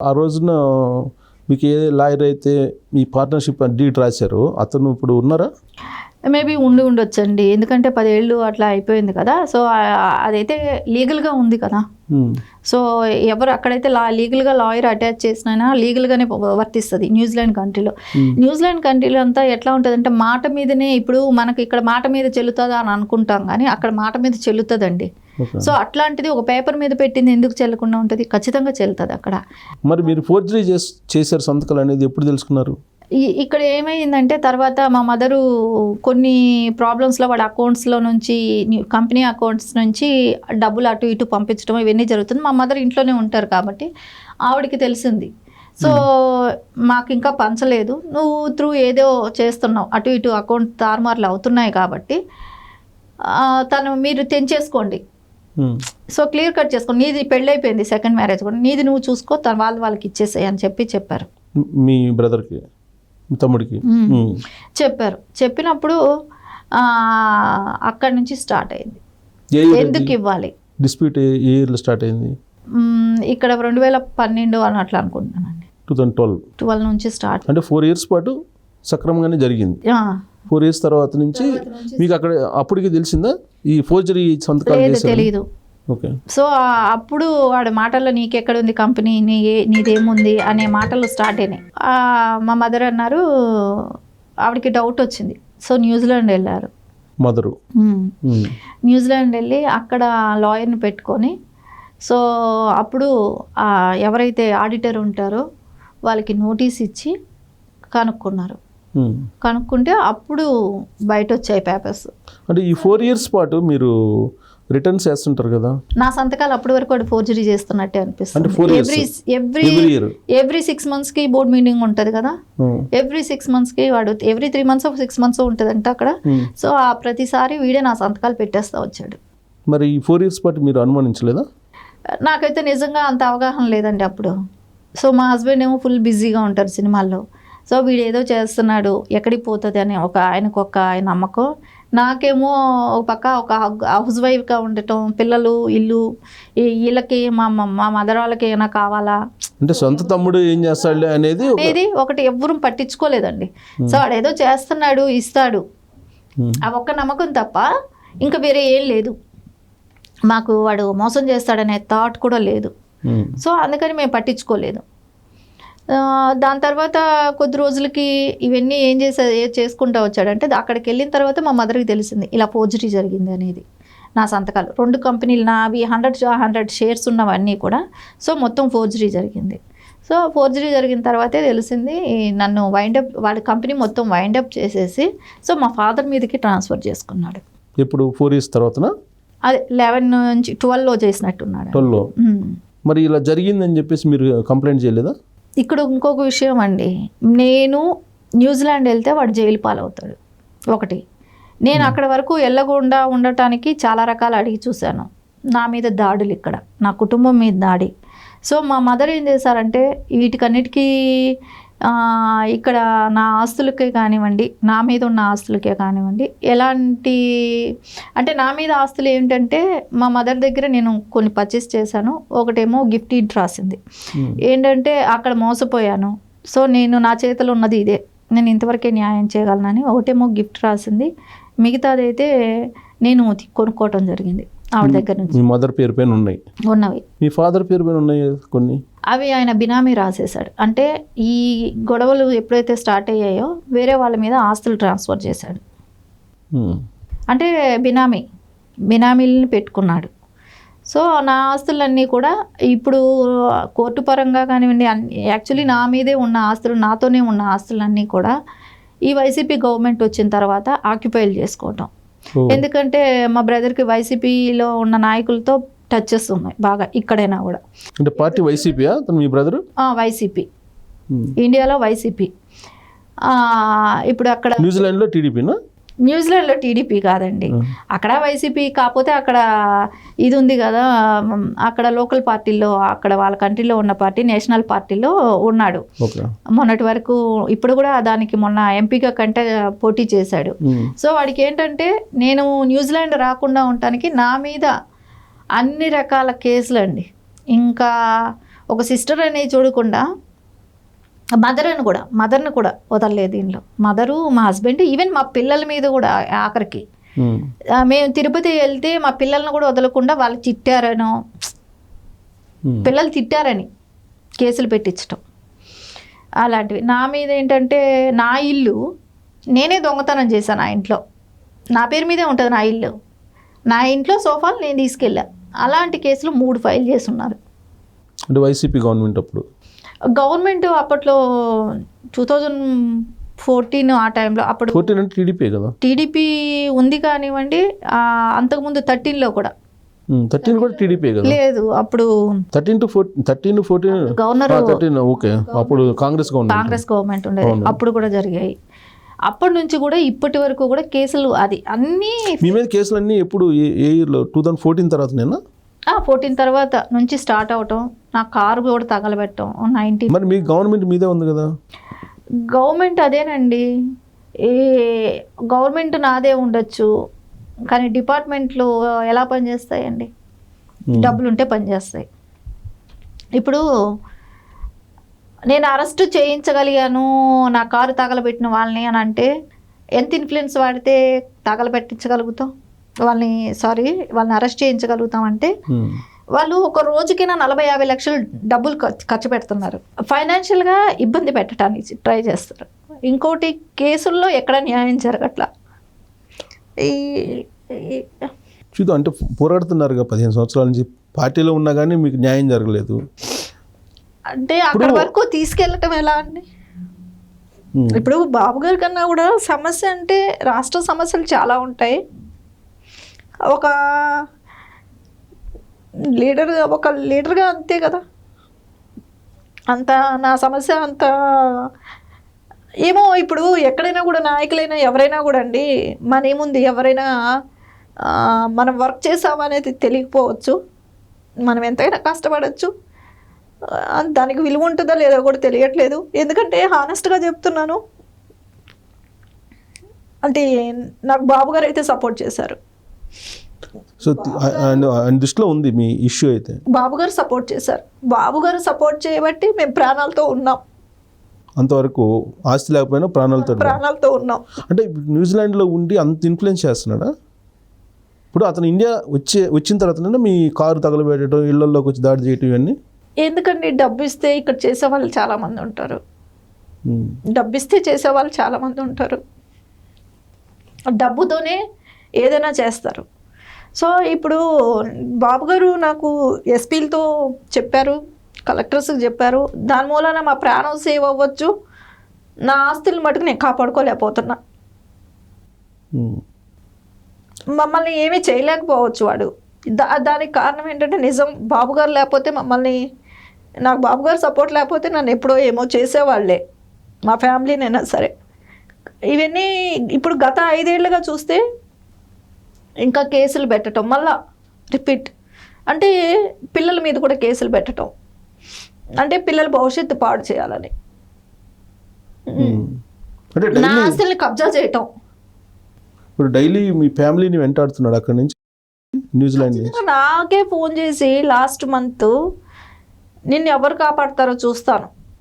ఆ రోజున మీకు ఏ లాయర్ అయితే మీ పార్ట్నర్షిప్ డీడ్ రాశారో అతను ఇప్పుడు ఉన్నారా? మేబీ ఉండొచ్చండి, ఎందుకంటే 10 ఏళ్ళు అట్లా అయిపోయింది కదా. సో అదైతే లీగల్గా ఉంది కదా. సో ఎవరు అక్కడైతే లీగల్గా లాయర్ అటాచ్ చేసినా లీగల్గానే వర్తిస్తుంది న్యూజిలాండ్ కంట్రీలో. న్యూజిలాండ్ కంట్రీలో అంతా ఎట్లా ఉంటుందంటే మాట మీదనే, ఇప్పుడు మనకి ఇక్కడ మాట మీద చెల్లుతుందా అని అనుకుంటాం, కానీ అక్కడ మాట మీద చెల్లుతుందండి. సో అట్లాంటిది ఒక పేపర్ మీద పెట్టింది ఎందుకు చెల్లకుండా ఉంటుంది? ఖచ్చితంగా చెల్లుతుంది అక్కడ. మరి మీరు ఫోర్జరీ చేశారు సంతకాలు అనేది ఎప్పుడు తెలుసుకున్నారు? ఇక్కడ ఏమైందంటే తర్వాత మా మదరు కొన్ని ప్రాబ్లమ్స్లో వాడి అకౌంట్స్లో నుంచి, కంపెనీ అకౌంట్స్ నుంచి డబ్బులు అటు ఇటు పంపించడం ఇవన్నీ జరుగుతుంది. మా మదర్ ఇంట్లోనే ఉంటారు కాబట్టి ఆవిడకి తెలిసింది. సో మాకు ఇంకా పంచలేదు, నువ్వు త్రూ ఏదో చేస్తున్నావు, అటు ఇటు అకౌంట్ తారుమార్లు అవుతున్నాయి కాబట్టి మీరు తెంచేసుకోండి, సో క్లియర్ కట్ చేసుకోండి, నీది పెళ్ళైపోయింది, సెకండ్ మ్యారేజ్ కూడా, నీది నువ్వు చూసుకో, వాళ్ళకి ఇచ్చేసాయి అని చెప్పారు. మీ బ్రదర్కి, తమ్ముడికి చెప్పారు. చెప్పినప్పుడు అక్కడి నుంచి స్టార్ట్ అయింది. ఎందుకు ఇవ్వాలి డిస్ప్యూట్? ఏ ఇయర్లో స్టార్ట్ అయింది? ఇక్కడ 2012 అని అట్లా అనుకుంటున్నానండి. 2012 నుంచి స్టార్ట్. అంటే 4 years పాటు సక్రమంగానే జరిగింది. 4 years తర్వాత నుంచి మీకు అక్కడ అప్పటికి తెలిసిందా ఈ ఫోర్జరీ సంతకాలు చేశారు? తెలీదు. ఓకే. సో అప్పుడు వాడి మాటల్లో నీకెక్కడ ఉంది కంపెనీ, నీదేముంది అనే మాటలు స్టార్ట్ అయినాయి. మా మదర్ అన్నారు, ఆవిడకి డౌట్ వచ్చింది. సో న్యూజిలాండ్ వెళ్ళారు మదరు. న్యూజిలాండ్ వెళ్ళి అక్కడ లాయర్ని పెట్టుకొని, సో అప్పుడు ఎవరైతే ఆడిటర్ ఉంటారో వాళ్ళకి నోటీస్ ఇచ్చి కనుక్కున్నారు. కనుక్కుంటే అప్పుడు బయట వచ్చాయి పేపర్స్. అంటే ఈ 4 years పాటు మీరు రిటర్న్స్ చేస్తుంటారు కదా, నా సంతకాలు అప్పటి వరకు వాడు ఫోర్జరీ చేస్తున్నట్టే అనిపిస్తుంది. ఎవ్రీ 6 months కి బోర్డ్ మీటింగ్ ఉంటుంది కదా, ఎవ్రీ 6 months కి వాడు ఎవ్రీ 3 months 6 months ఉంటుందంట అక్కడ. సో ఆ ప్రతిసారి వీడే నా సంతకాలు పెట్టేస్తా వచ్చాడు. మరి ఈ 4 years పాటు మీరు అనుమానించలేదా? నాకైతే నిజంగా అంత అవగాహన లేదండి అప్పుడు. సో మా హస్బెండ్ ఏమో ఫుల్ బిజీగా ఉంటారు సినిమాల్లో. సో వీడు ఏదో చేస్తున్నాడు, ఎక్కడికి పోతుంది అని ఆయనకు ఒక నమ్మకం. నాకేమో ఒక పక్క ఒక హౌస్ వైఫ్గా ఉండటం, పిల్లలు, ఇల్లు, వీళ్ళకి మా మదర్ వాళ్ళకి ఏమైనా కావాలా, అంటే సొంత తమ్ముడు ఏం చేస్తాడు అనేది ఒకటి ఎవ్వరూ పట్టించుకోలేదండి. సో వాడు ఏదో చేస్తున్నాడు, ఇస్తాడు, ఆ ఒక్క నమ్మకం తప్ప ఇంకా వేరే ఏం లేదు మాకు. వాడు మోసం చేస్తాడనే థాట్ కూడా లేదు. సో అందుకని మేము పట్టించుకోలేదు. దాని తర్వాత కొద్ది రోజులకి ఇవన్నీ ఏం చేసుకుంటూ వచ్చాడంటే, అక్కడికి వెళ్ళిన తర్వాత మా మదర్కి తెలిసింది ఇలా ఫోర్జరీ జరిగింది అనేది. నా సంతకాలు 2 కంపెనీలు నావి 100 షేర్స్ ఉన్నవన్నీ కూడా. సో మొత్తం ఫోర్జరీ జరిగింది. సో ఫోర్జరీ జరిగిన తర్వాతే తెలిసింది. నన్ను వాడి కంపెనీ మొత్తం వైండప్ చేసేసి, సో మా ఫాదర్ మీదకి ట్రాన్స్ఫర్ చేసుకున్నాడు. ఇప్పుడు 4 years తర్వాతనా? అదే 11 నుంచి 12లో చేసినట్టున్నాడు. 12లో. మరి ఇలా జరిగిందని చెప్పేసి మీరు కంప్లైంట్ చేయలేదా? ఇక్కడ ఇంకొక విషయం అండి, నేను న్యూజిలాండ్ వెళ్తే వాడు జైలు పాలవుతాడు ఒకటి. నేను అక్కడ వరకు వెళ్ళకుండా ఉండటానికి చాలా రకాలు అడిగి చూశాను. నా మీద దాడులు, ఇక్కడ నా కుటుంబం మీద దాడి. సో మా మదర్ ఏం చేశారంటే వీటికన్నిటికీ ఇక్కడ నా ఆస్తులకే కానివ్వండి, నా మీద ఉన్న ఆస్తులకే కానివ్వండి, ఎలాంటి అంటే నా మీద ఆస్తులు ఏంటంటే మా మదర్ దగ్గర నేను కొన్ని పర్చేస్ చేశాను. ఒకటేమో గిఫ్ట్ డీడ్ రాసింది. ఏంటంటే అక్కడ మోసపోయాను, సో నా చేతిలో ఉన్నది ఇదే, నేను ఇంతవరకే న్యాయం చేయగలనని ఒకటేమో గిఫ్ట్ రాసింది. మిగతాదైతే నేను కొనుక్కోవటం జరిగింది ఆవిడ దగ్గర నుంచి. మీ మదర్ పేరు పైన ఉన్నవి, మీ ఫాదర్ పేరు పైన ఉన్నాయి కొన్ని, అవి ఆయన బినామీ రాసేశాడు. అంటే ఈ గొడవలు ఎప్పుడైతే స్టార్ట్ అయ్యాయో వేరే వాళ్ళ మీద ఆస్తులు ట్రాన్స్ఫర్ చేశాడు. అంటే బినామీలని పెట్టుకున్నాడు. సో నా ఆస్తులన్నీ కూడా ఇప్పుడు కోర్టు పరంగా కానివ్వండి, యాక్చువల్లీ నా మీదే ఉన్న ఆస్తులు, నాతోనే ఉన్న ఆస్తులన్నీ కూడా ఈ వైసీపీ గవర్నమెంట్ వచ్చిన తర్వాత ఆక్యుపైలు చేసుకోవటం. ఎందుకంటే మా బ్రదర్కి వైసీపీలో ఉన్న నాయకులతో టచెస్ ఉన్నాయి బాగా, ఇక్కడైనా కూడా. అంటే పార్టీ వైసీపీయా మీ బ్రదర్? వైసీపీ, ఇండియాలో వైసీపీ. ఇప్పుడు అక్కడ న్యూజిలాండ్లో టీడీపీనా? న్యూజిలాండ్లో టీడీపీ కాదండి, అక్కడ వైసీపీ. కాకపోతే అక్కడ ఇది ఉంది కదా, అక్కడ లోకల్ పార్టీల్లో, అక్కడ వాళ్ళ కంట్రీలో ఉన్న పార్టీ నేషనల్ పార్టీలో ఉన్నాడు మొన్నటి వరకు. ఇప్పుడు కూడా దానికి మొన్న ఎంపీగా పోటీ చేశాడు. సో వాడికి ఏంటంటే నేను న్యూజిలాండ్ రాకుండా ఉండటానికి నా మీద అన్ని రకాల కేసులు అండి. ఇంకా ఒక సిస్టర్ అనేది చూడకుండా మదర్ని కూడా వదలలేదు దీనిలో. మదరు, మా హస్బెండ్, ఈవెన్ మా పిల్లల మీద కూడా ఆఖరికి మేము తిరుపతి వెళ్తే మా పిల్లల్ని కూడా వదలకుండా వాళ్ళు తిట్టారనో, పిల్లలు తిట్టారని కేసులు పెట్టించటం అలాంటివి. నా మీద ఏంటంటే నా ఇల్లు నేనే దొంగతనం చేశాను. ఆ ఇంట్లో నా పేరు మీదే ఉంటుంది నా ఇల్లు. నా ఇంట్లో సోఫాలు నేను తీసుకెళ్ళా. అలాంటి కేసులు 3 ఫైల్ చేసి ఉన్నారు. అంటే వైసీపీ గవర్నమెంట్ గవర్నమెంట్ అప్పట్లో 2014 ఆ టైంలో. అప్పుడు 14 అంటే టీడీపీ కదా, టీడీపీ ఉంది కానివ్వండి. అంతకుముందు 13లో కూడా 13 కూడా టీడీపీ కదా, లేదు అప్పుడు 13 to 14 గవర్నర్ 13 ఓకే, అప్పుడు కాంగ్రెస్ గవర్నమెంట్ ఉండేది. అప్పుడు కూడా జరిగాయి. అప్పటి నుంచి కూడా ఇప్పటి వరకు కూడా కేసులు అది అన్నీ. మీ మీద కేసులు అన్నీ ఎప్పుడు ఏ ఇయర్లో? 2014 తర్వాత నేనా? 14 తర్వాత నుంచి స్టార్ట్ అవటం. నా కారు కూడా తగలబెట్టడం 19. మరి మీ గవర్నమెంట్ మీదే ఉంది కదా? గవర్నమెంట్ అదేనండి, ఏ గవర్నమెంట్ నాదే ఉండొచ్చు కానీ డిపార్ట్మెంట్లు ఎలా పనిచేస్తాయండి? డబ్బులుంటే పనిచేస్తాయి. ఇప్పుడు నేను అరెస్ట్ చేయించగలిగాను నా కారు తగలబెట్టిన వాళ్ళని అని అంటే ఎంత ఇన్ఫ్లుయెన్స్ వాడితే తగలబెట్టించగలుగుతాం వాళ్ళని అరెస్ట్ చేయించగలుగుతాం అంటే వాళ్ళు ఒక రోజుకైనా 40-50 లక్షలు డబ్బులు ఖర్చు పెడుతున్నారు. ఫైనాన్షియల్గా ఇబ్బంది పెట్టడానికి ట్రై చేస్తారు. ఇంకోటి కేసుల్లో ఎక్కడ న్యాయం జరగట్లా. చూద్దాం, అంటే పోరాడుతున్నారుగా 15 సంవత్సరాల నుంచి, పార్టీలో ఉన్నా కానీ మీకు న్యాయం జరగలేదు అంటే అక్కడి వరకు తీసుకెళ్ళటం ఎలా అండి? ఇప్పుడు బాబు గారి కన్నా కూడా సమస్య అంటే రాష్ట్ర సమస్యలు చాలా ఉంటాయి. ఒక లీడర్గా అంతే కదా, అంత నా సమస్య అంత ఏమో. ఇప్పుడు ఎక్కడైనా కూడా నాయకులైనా ఎవరైనా కూడా అండి, ఏముంది ఎవరైనా మనం వర్క్ చేసామనేది తెలియకపోవచ్చు, మనం ఎంతైనా కష్టపడవచ్చు, దానికి విలువ ఉంటుందో లేదో కూడా తెలియట్లేదు. ఎందుకంటే హానెస్ట్గా చెప్తున్నాను, అంటే నాకు బాబు గారు అయితే సపోర్ట్ చేశారు. సో దృష్టిలో ఉంది మీ ఇష్యూ అయితే. బాబు గారు సపోర్ట్ చేశారు. బాబు గారు సపోర్ట్ చేయబట్టి మేము ప్రాణాలతో ఉన్నాం. అంతవరకు ఆస్తి లేకపోయినా ప్రాణాలతో ఉన్నాం. అంటే న్యూజిలాండ్లో ఉండి అంత ఇన్ఫ్లుయెన్స్ చేస్తున్నాడా? ఇప్పుడు అతను ఇండియా వచ్చిన తర్వాత మీ కారు తగలబెట్టడం, ఇళ్లలోకి వచ్చి దాడి చేయటం ఇవన్నీ ఎందుకండి? డబ్బు ఇస్తే ఇక్కడ చేసేవాళ్ళు చాలామంది ఉంటారు. డబ్బు ఇస్తే చేసేవాళ్ళు చాలామంది ఉంటారు. డబ్బుతోనే ఏదైనా చేస్తారు. సో ఇప్పుడు బాబు గారు నాకు ఎస్పీలతో చెప్పారు, కలెక్టర్స్కి చెప్పారు. దాని మూలన మా ప్రాణం సేవ్ అవ్వచ్చు, నా ఆస్తులు మటుకు నేను కాపాడుకోలేకపోతున్నా. మమ్మల్ని ఏమీ చేయలేకపోవచ్చు వాడు. దానికి కారణం ఏంటంటే నిజం, బాబు గారు లేకపోతే నాకు బాబు గారు సపోర్ట్ లేకపోతే నన్ను ఎప్పుడో ఏమో చేసేవాళ్ళే, మా ఫ్యామిలీనైనా సరే. ఇవన్నీ ఇప్పుడు గత 5 ఏళ్ళుగా చూస్తే ఇంకా కేసులు పెట్టడం, మళ్ళా రిపీట్, అంటే పిల్లల మీద కూడా కేసులు పెట్టడం, అంటే పిల్లల భవిష్యత్తు పాడు చేయాలని, నా ఆస్తుల్ని కబ్జా చేయటం. ఇప్పుడు డైలీ మీ ఫ్యామిలీని వెంటాడుతున్నాడు అక్కడి నుంచి, న్యూజిలాండ్ నుంచి. నాకే ఫోన్ చేసి లాస్ట్ మంత్ నిన్ను ఎవరు కాపాడతారో చూస్తాను,